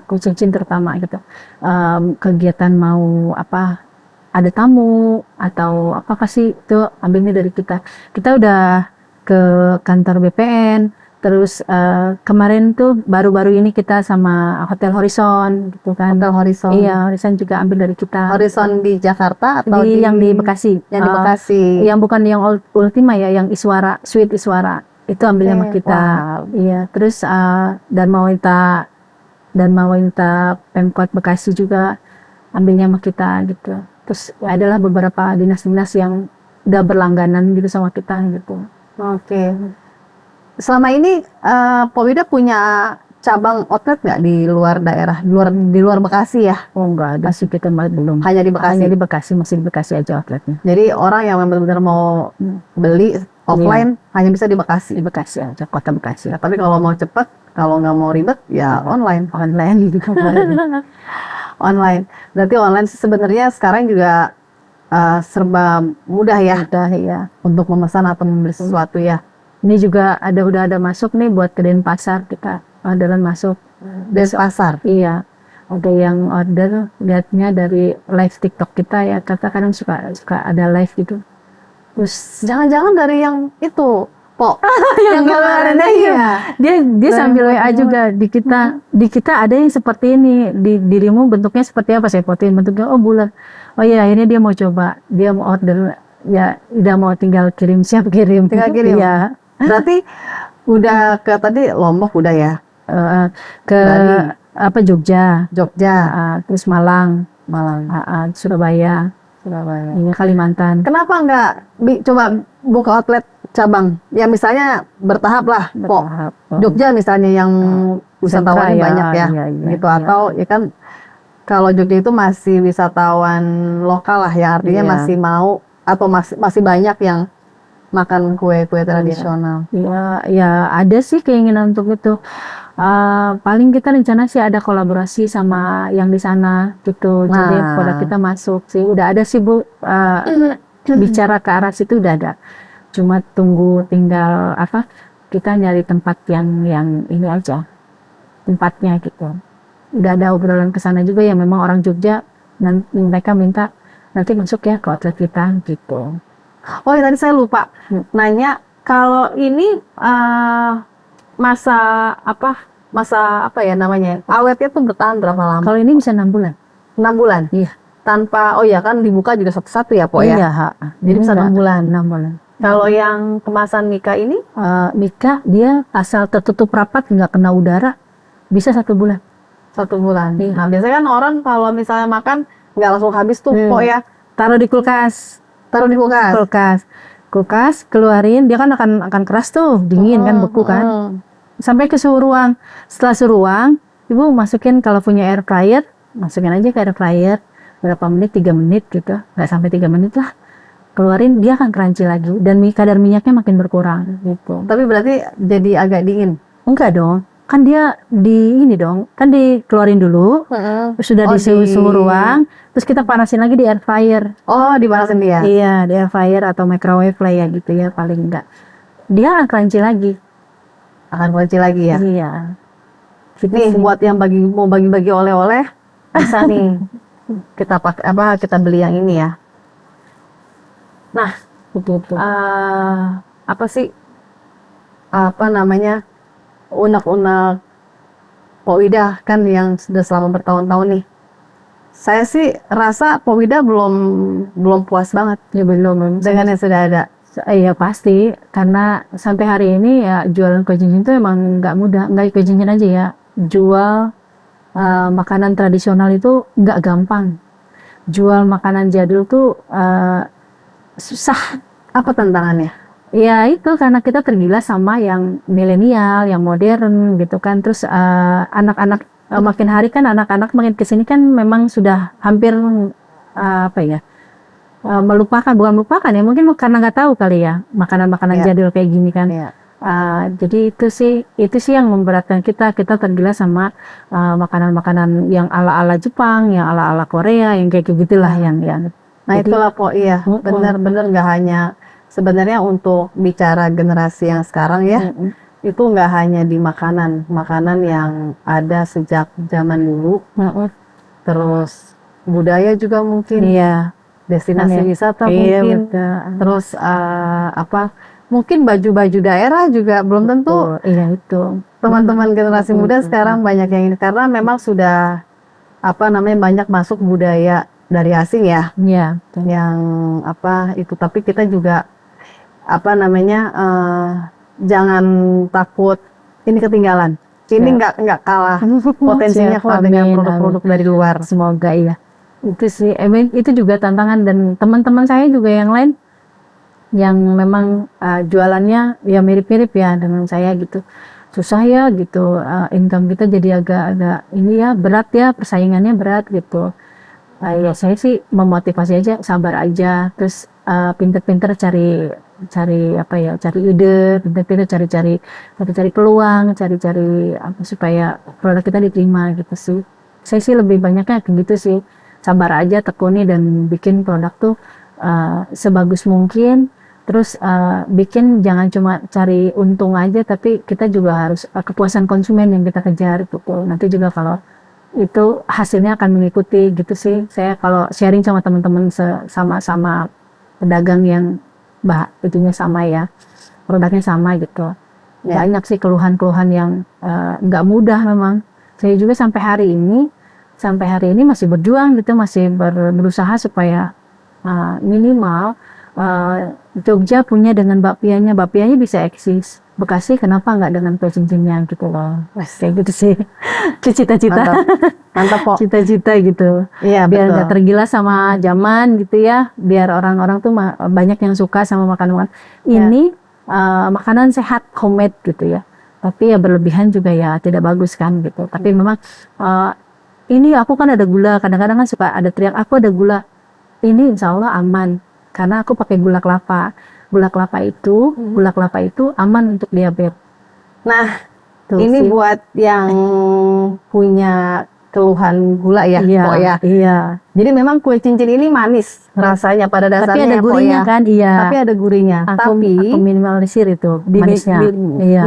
Kue cincin terutama gitu. Kegiatan mau ada tamu atau apa pasti itu ambilnya dari kita. Kita udah ke kantor BPN. Terus kemarin tuh baru-baru ini kita sama Hotel Horizon gitu kan. Hotel Horizon. Iya, Horizon juga ambil dari kita. Horizon di Jakarta atau yang di Bekasi? Yang di Bekasi. Yang bukan yang Ultima ya, yang Iswara, Suite Iswara. Itu ambilnya sama kita. Wow. Iya, terus dan mau minta Pemkot Bekasi juga ambilnya sama kita gitu. Terus adalah beberapa dinas-dinas yang udah berlangganan gitu sama kita gitu. Oke. Selama ini Pak Wida punya cabang outlet nggak di luar daerah, di luar Bekasi ya? Oh enggak ada sih, kita belum. Hanya di Bekasi? Hanya di Bekasi, masih di Bekasi aja outletnya. Jadi orang yang benar-benar mau beli offline hanya bisa di Bekasi? Di Bekasi aja, kota Bekasi. Ya, tapi kalau mau cepat, kalau nggak mau ribet, ya online. Online gitu. Online. Berarti online sebenarnya sekarang juga serba mudah ya? Mudah ya. Untuk memesan atau membeli sesuatu ya? Ini juga udah ada masuk nih buat ke Denpasar, kita orderan masuk. Denpasar? Iya, ada yang order, lihatnya dari live TikTok kita ya, kadang suka ada live gitu. Terus jangan-jangan dari yang itu, Po, yang kemarin ya. Dia sambil WA juga di kita ada yang seperti ini, di dirimu bentuknya seperti apa, saya fotoin bentuknya, oh bulan. Oh iya, akhirnya dia mau coba, dia mau order, ya udah mau tinggal kirim, siap kirim. Tinggal kirim. Iya. Berarti udah ke tadi Lombok udah ya? Ke Bali. Jogja, terus Malang, Surabaya, ini Kalimantan. Kenapa nggak coba buka outlet cabang? Ya misalnya bertahap lah, Po. Jogja misalnya yang wisatawannya banyak ya, gitu. Atau ya kan kalau Jogja itu masih wisatawan lokal lah ya, artinya masih mau atau masih banyak yang makan kue-kue tradisional. Ya ada sih keinginan untuk itu. Paling kita rencana sih ada kolaborasi sama yang di sana gitu. Jadi produk kita masuk sih. Udah ada sih Bu. Bicara ke arah situ udah ada. Cuma tinggal kita nyari tempat yang ini aja. Tempatnya gitu. Udah ada obrolan ke sana juga yang memang orang Jogja, dan mereka minta nanti masuk ya ke outlet kita gitu. Oh ya, tadi saya lupa nanya, kalau ini masa apa ya namanya? Awetnya tuh bertahan berapa lama? Kalau ini bisa 6 bulan. 6 bulan? Iya. Tanpa, oh ya kan dibuka juga satu-satu ya, Po ya? Iya, Jadi bisa 6 bulan. 6 bulan. Kalau yang kemasan Mika ini? Mika dia asal tertutup rapat nggak kena udara bisa 1 bulan. 1 bulan. Iya. Nah, biasanya kan orang kalau misalnya makan nggak langsung habis tuh, Po ya? Taruh di kulkas. Taruh di kulkas. Kulkas, keluarin, dia kan akan keras tuh, dingin kan, beku kan. Sampai ke suhu ruang. Setelah suhu ruang, ibu masukin kalau punya air fryer, masukin aja ke air fryer berapa menit, 3 menit gitu, nggak sampai 3 menit lah. Keluarin, dia akan crunchy lagi dan kadar minyaknya makin berkurang gitu. Tapi berarti jadi agak dingin? Enggak dong, kan dia kan dikeluarin dulu, sudah di suhu ruang, terus kita panasin lagi di air fryer. Oh, dipanasin dia? Iya, di air fryer atau microwave lah ya gitu ya, paling enggak. Dia akan crunchy lagi. Akan crunchy lagi ya? Iya. Gitu nih, buat yang mau bagi-bagi oleh-oleh, bisa nih kita beli yang ini ya. Nah, Betul. apa sih unek-unek Po Wida kan yang sudah selama bertahun-tahun nih. Saya sih rasa Po Wida belum puas banget Ya belum dengan yang sudah ada. Iya pasti, karena sampai hari ini ya jualan kue cincin itu emang nggak mudah. Nggak kue cincin aja ya, jual makanan tradisional itu nggak gampang. Jual makanan jadul tuh susah. Apa tantangannya? Ya itu karena kita tergilas sama yang milenial, yang modern gitu kan. Terus anak-anak makin hari kan anak-anak makin kesini kan memang sudah hampir bukan melupakan ya, mungkin karena nggak tahu kali ya makanan-makanan jadul kayak gini kan. Jadi itu sih yang memberatkan kita tergilas sama makanan-makanan yang ala-ala Jepang, yang ala-ala Korea, yang kayak gitulah yang. Nah Jadi, itulah Po, iya benar-benar nggak hanya sebenarnya untuk bicara generasi yang sekarang ya, itu nggak hanya di makanan yang ada sejak zaman dulu, terus budaya juga mungkin, destinasi wisata mungkin, terus mungkin baju-baju daerah juga belum tentu. Iya itu. Teman-teman generasi muda sekarang banyak yang ini karena memang sudah banyak masuk budaya dari asing ya. Iya. Yang itu, tapi kita juga jangan takut ini ketinggalan. Ini nggak kalah potensinya kalau dengan produk-produk dari luar. Semoga iya. Itu sih, itu juga tantangan, dan teman-teman saya juga yang lain yang memang jualannya ya mirip-mirip ya dengan saya gitu. Susah ya gitu, income kita jadi agak ini ya, berat ya, persaingannya berat gitu. Ya saya sih memotivasi aja, sabar aja, terus pinter-pinter cari ide, pinter-pinter cari peluang, cari supaya produk kita diterima gitu sih. Saya sih lebih banyaknya kayak gitu sih, sabar aja, tekuni dan bikin produk tuh sebagus mungkin. Terus bikin jangan cuma cari untung aja, tapi kita juga harus kepuasan konsumen yang kita kejar gitu. Nanti juga kalau itu hasilnya akan mengikuti gitu sih. Saya kalau sharing sama teman-teman sama pedagang yang itunya sama ya, produknya sama gitu. Banyak sih keluhan-keluhan yang nggak mudah memang. Saya juga sampai hari ini masih berjuang gitu, masih berusaha supaya minimal Jogja punya dengan bakpianya bisa eksis. Bekasi kenapa nggak dengan kue cincinnya gitu loh. Kayak gitu sih. Cita-cita. Mantap kok. Cita-cita gitu. Iya, biar nggak tergilas sama zaman gitu ya. Biar orang-orang tuh banyak yang suka sama makanan ini makanan sehat, homemade gitu ya. Tapi ya berlebihan juga ya tidak bagus kan gitu. Tapi memang ini aku kan ada gula. Kadang-kadang kan suka ada teriak, aku ada gula. Ini insya Allah aman. Karena aku pakai gula kelapa. Gula kelapa itu aman untuk diabetes. Nah, ini buat yang punya keluhan gula ya, Pok ya. Iya. Jadi memang kue cincin ini manis rasanya pada dasarnya. Tapi ada gurihnya ya. kan, iya. Tapi ada gurihnya. Aku minimalisir itu manisnya.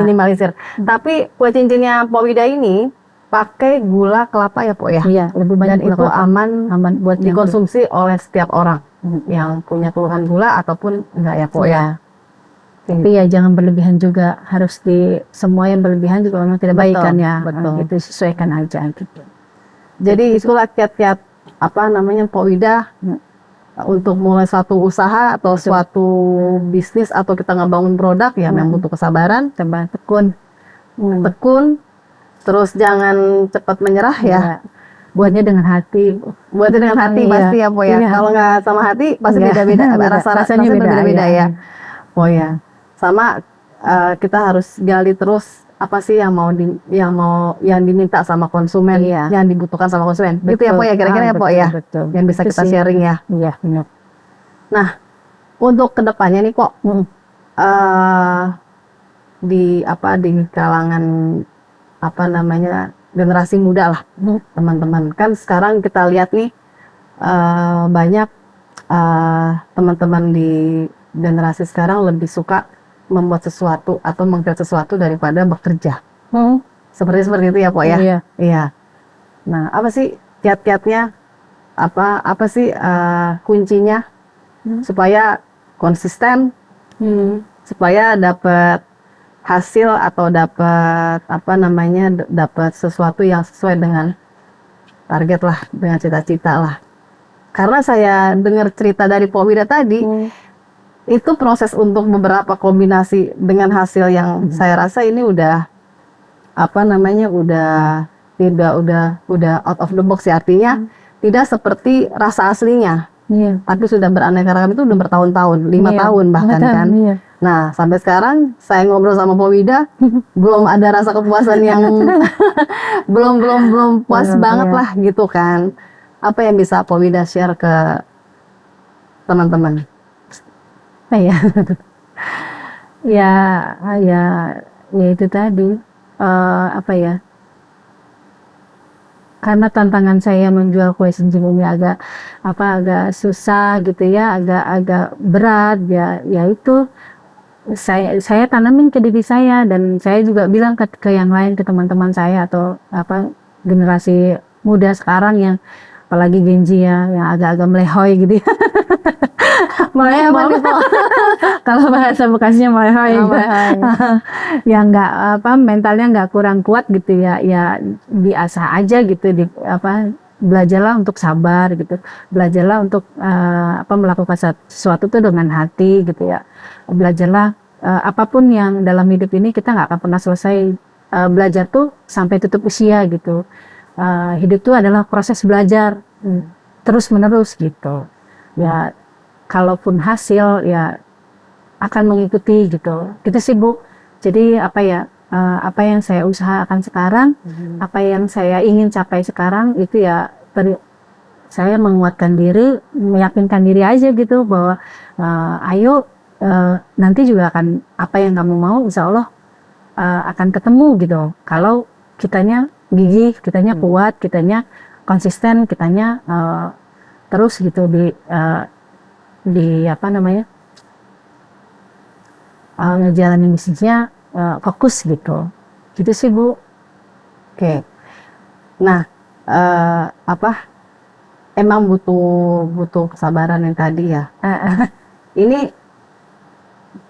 Minimalisir. Tapi kue cincinnya Pok Wida ini pakai gula kelapa ya Po ya. Iya, lebih banyak Dan itu gula kelapa. aman buat yang dikonsumsi oleh setiap orang yang punya keluhan gula ataupun enggak ya Po ya. Iya. Tapi ya jangan berlebihan juga, harus semua yang berlebihan juga memang tidak baik Betul, kan ya. betul. Gitu, sesuaikan aja gitu. Jadi itulah kiat-kiat Po Wida untuk mulai suatu usaha atau suatu bisnis atau kita ngebangun produk ya memang butuh kesabaran, Coba tekun. tekun, terus jangan cepat menyerah ya. Ya. Buatnya dengan hati. Buatnya dengan hati Iya. pasti ya Po ya. Iya. Kalau nggak sama hati pasti Iya. beda-beda, Beda. rasanya beda-beda ya. Po ya. Sama kita harus gali terus apa sih yang yang diminta sama konsumen, Iya. yang dibutuhkan sama konsumen. Gitu ya Po ya, kira-kira ya Po ya. Betul. Yang bisa Itu kita sih. sharing ya. Iya, benar. Nah, untuk kedepannya nih kok di kalangan generasi muda lah, teman-teman. Kan sekarang kita lihat nih banyak teman-teman di generasi sekarang lebih suka membuat sesuatu atau mengkreat sesuatu daripada bekerja. Seperti itu ya Po ya. Iya. Iya. Nah, apa sih kiat-kiatnya? Apa sih kuncinya supaya konsisten, supaya dapat hasil atau dapat dapat sesuatu yang sesuai dengan target lah, dengan cita-cita lah. Karena saya dengar cerita dari Po Wida tadi, itu proses untuk beberapa kombinasi dengan hasil yang saya rasa ini udah udah out of the box ya, artinya tidak seperti rasa aslinya. Iya. Tapi sudah beraneka ragam itu udah bertahun-tahun, 5 Iya. tahun bahkan kan. Iya. Nah, sampai sekarang saya ngobrol sama Po Wida, belum ada rasa kepuasan yang belum puas Belum, banget iya. lah gitu kan. Apa yang bisa Po Wida share ke teman-teman? Apa ya? ya itu tadi. Apa ya? Karena tantangan saya menjual kue cincin ini agak susah gitu ya, agak berat ya itu saya tanamin ke diri saya, dan saya juga bilang ke yang lain, ke teman-teman saya atau generasi muda sekarang yang apalagi Gen Z ya, yang agak-agak melehoy gitu ya. Melehoy apa nih, Po? Kalau bahasa Bekasinya melehoy. Yang mentalnya nggak kurang kuat gitu ya biasa aja gitu, belajarlah untuk sabar gitu, belajarlah untuk melakukan sesuatu tuh dengan hati gitu ya, belajarlah apapun yang dalam hidup ini kita nggak akan pernah selesai belajar tuh sampai tutup usia gitu. Hidup tuh adalah proses belajar terus menerus gitu ya, kalaupun hasil ya akan mengikuti gitu. Kita sibuk, jadi apa yang saya usahakan sekarang, apa yang saya ingin capai sekarang itu ya saya menguatkan diri, meyakinkan diri aja gitu bahwa ayo nanti juga akan apa yang kamu mau, insya Allah akan ketemu gitu. Kalau kitanya gigih, kitanya kuat, kitanya konsisten, kitanya terus gitu ngejalanin bisnisnya fokus gitu sih Bu. Oke. Nah, emang butuh kesabaran yang tadi ya. Ini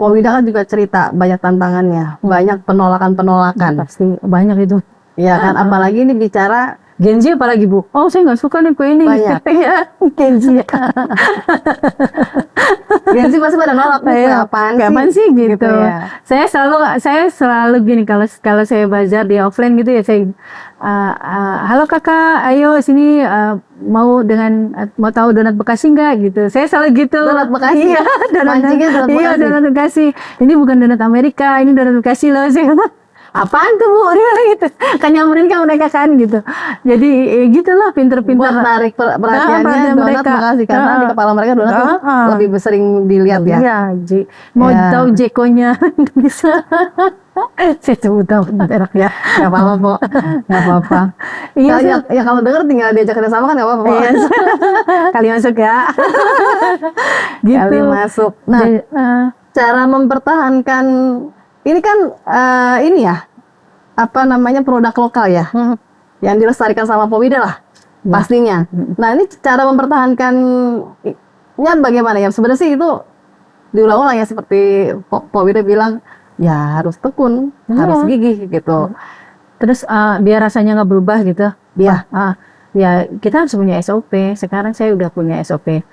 Po Wida kan juga cerita banyak tantangannya, banyak penolakan. Pasti banyak itu. Iya kan, apalagi ini bicara Gen Z apalagi Bu. Oh, saya nggak suka nih kue ini. Banyak. Gen Z. Gen Z pasti pada nolak nih, apaan sih gitu. ya. Saya selalu gini, kalau saya bazar di offline gitu ya, saya halo kakak, ayo sini mau tahu donat Bekasi nggak gitu. Saya selalu gitu. Donat Bekasi. Iya, Mancingnya donat Bekasi. Iya, donat Bekasi. Ini bukan donat Amerika, ini donat Bekasi loh. Saya apaan tuh Bu? Dia gitu. Kan nyamperin kan mereka kan gitu. Jadi gitulah pinter-pinter. Buat narik perhatiannya donat mereka. Bekasi, karena di kepala mereka donat tuh lebih sering dilihat ya. Iya, mau tahu Jekonya bisa. Saya coba tahu enak ya. Gak apa-apa Po, gak apa-apa. Iya, ya kalau denger tinggal diajak kerjasama kan gak apa-apa Po. Iya. Kali masuk ya. Gitu. Kali masuk. Nah, cara mempertahankan ini kan produk lokal ya, yang dilestarikan sama Po Wida lah, pastinya. Nah, ini cara mempertahankannya bagaimana ya? Sebenarnya sih itu diulang-ulang ya, seperti Po Wida bilang, ya harus tekun, harus gigih gitu. Terus biar rasanya nggak berubah gitu. Iya. Ya kita harus punya SOP. Sekarang saya udah punya SOP.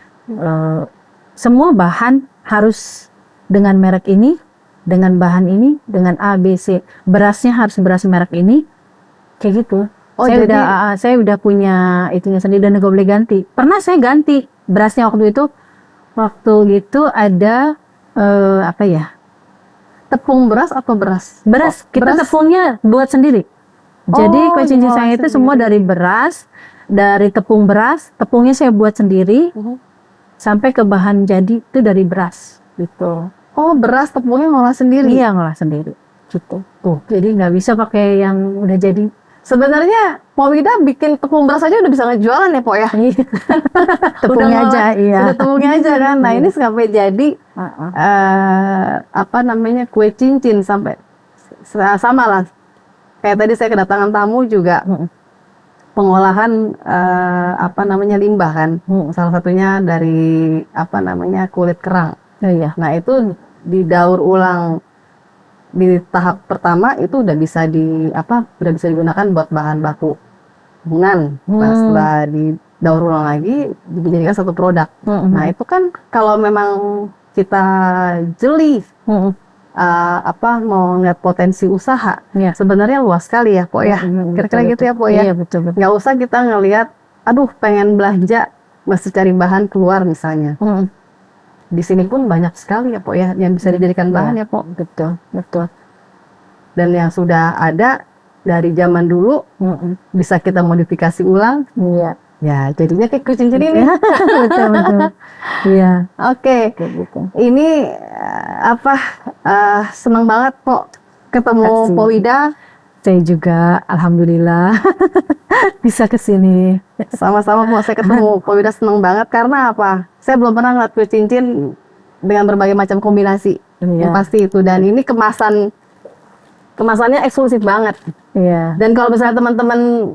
Semua bahan harus dengan merek ini, dengan bahan ini, dengan A, B, C. Berasnya harus beras merek ini, kayak gitu. Oh, saya udah punya itunya sendiri dan nggak boleh ganti. Pernah saya ganti berasnya waktu gitu ada apa ya? tepung beras atau beras? Beras. Kita tepungnya buat sendiri. Jadi kue cincin saya itu semua dari beras, dari tepung beras. Tepungnya saya buat sendiri, sampai ke bahan jadi itu dari beras gitu. Oh, beras tepungnya ngolah sendiri? Iya, ngolah sendiri gitu. Tuh, jadi nggak bisa pakai yang udah jadi. Sebenarnya Po Wida bikin tepung beras aja udah bisa ngejualan ya, Po ya? Tepungnya aja, iya. Udah tepungnya aja kan. Nah, ini sampai jadi apa namanya, kue cincin sampai sama lah. Kayak tadi saya kedatangan tamu juga pengolahan apa namanya, limbah kan. Salah satunya dari apa namanya, kulit kerang. Iya. Nah, itu didaur ulang di tahap pertama itu udah bisa udah bisa digunakan buat bahan baku bungan. Nah, setelah didaur ulang lagi dijadikan satu produk. Nah, itu kan kalau memang kita jeli mau ngeliat potensi usaha, sebenarnya luas sekali ya, Po ya. Kira-kira gitu ya, Po ya. Iya, betul. Nggak usah kita ngelihat, aduh pengen belanja mesti cari bahan keluar misalnya. Di sini pun banyak sekali ya, Po ya, yang bisa dijadikan bahan ya, Po. Betul. Dan yang sudah ada dari zaman dulu bisa kita modifikasi ulang. Iya. Ya, jadinya kayak kue cincin ini. Betul. Iya. Oke. Gitu. Ini senang banget, Po, ketemu Po Wida. Saya juga, alhamdulillah bisa kesini. Sama-sama, Po, saya ketemu Po Wida senang banget karena apa? Saya belum pernah ngeliat kue cincin dengan berbagai macam kombinasi. Yang pasti itu, dan ini kemasannya eksklusif banget. Iya. Dan kalau misalnya teman-teman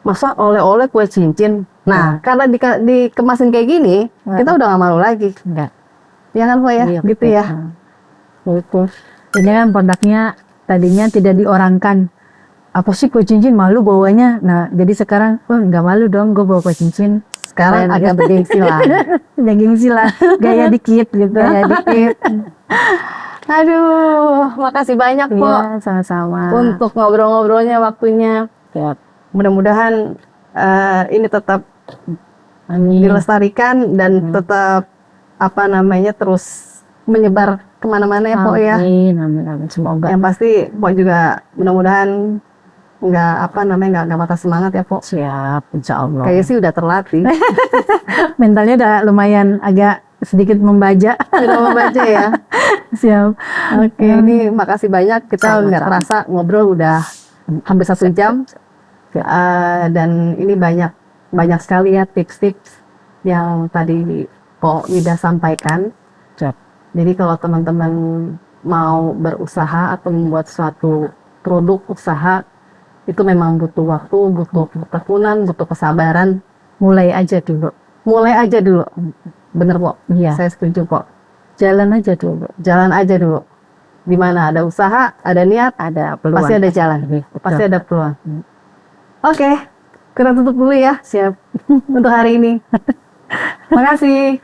masa oleh-oleh kue cincin, nah karena dikemasin kayak gini, kita udah gak malu lagi. Enggak. Ya kan, Po ya? Iya, gitu ya. Betul. Ini kan produknya tadinya tidak diorangkan. Apa sih kue cincin, malu bawanya. Nah, jadi sekarang nggak malu dong gue bawa kue cincin. Sekarang agak bergengsi lah. Bergengsi lah. Gaya dikit gitu. Gaya dikit. Aduh, makasih banyak, Po. Iya, sama-sama. Untuk ngobrol-ngobrolnya, waktunya. Ya. Mudah-mudahan ini tetap dilestarikan dan tetap terus menyebar kemana-mana ya, Po ya. Amin. Semoga. Yang pasti Po juga mudah-mudahan nggak patah semangat ya, Po. Siap, insya Allah. Kayaknya sih udah terlatih. Mentalnya udah lumayan agak sedikit membaca. Udah membaca ya. Siap. Oke, ini makasih banyak. Kita nggak terasa ngobrol udah hampir 1 jam. Dan ini banyak sekali ya tips-tips yang tadi Po Wida sampaikan. Siap. Jadi kalau teman-teman mau berusaha atau membuat suatu produk usaha, itu memang butuh waktu, butuh ketekunan, butuh kesabaran. Mulai aja dulu. Bener, Po? Iya. Saya setuju, Po. Jalan aja dulu. Di mana ada usaha, ada niat, Ada peluang. pasti ada jalan. Betul. Pasti ada peluang. Oke, kita tutup dulu ya. Siap. Untuk hari ini. Makasih.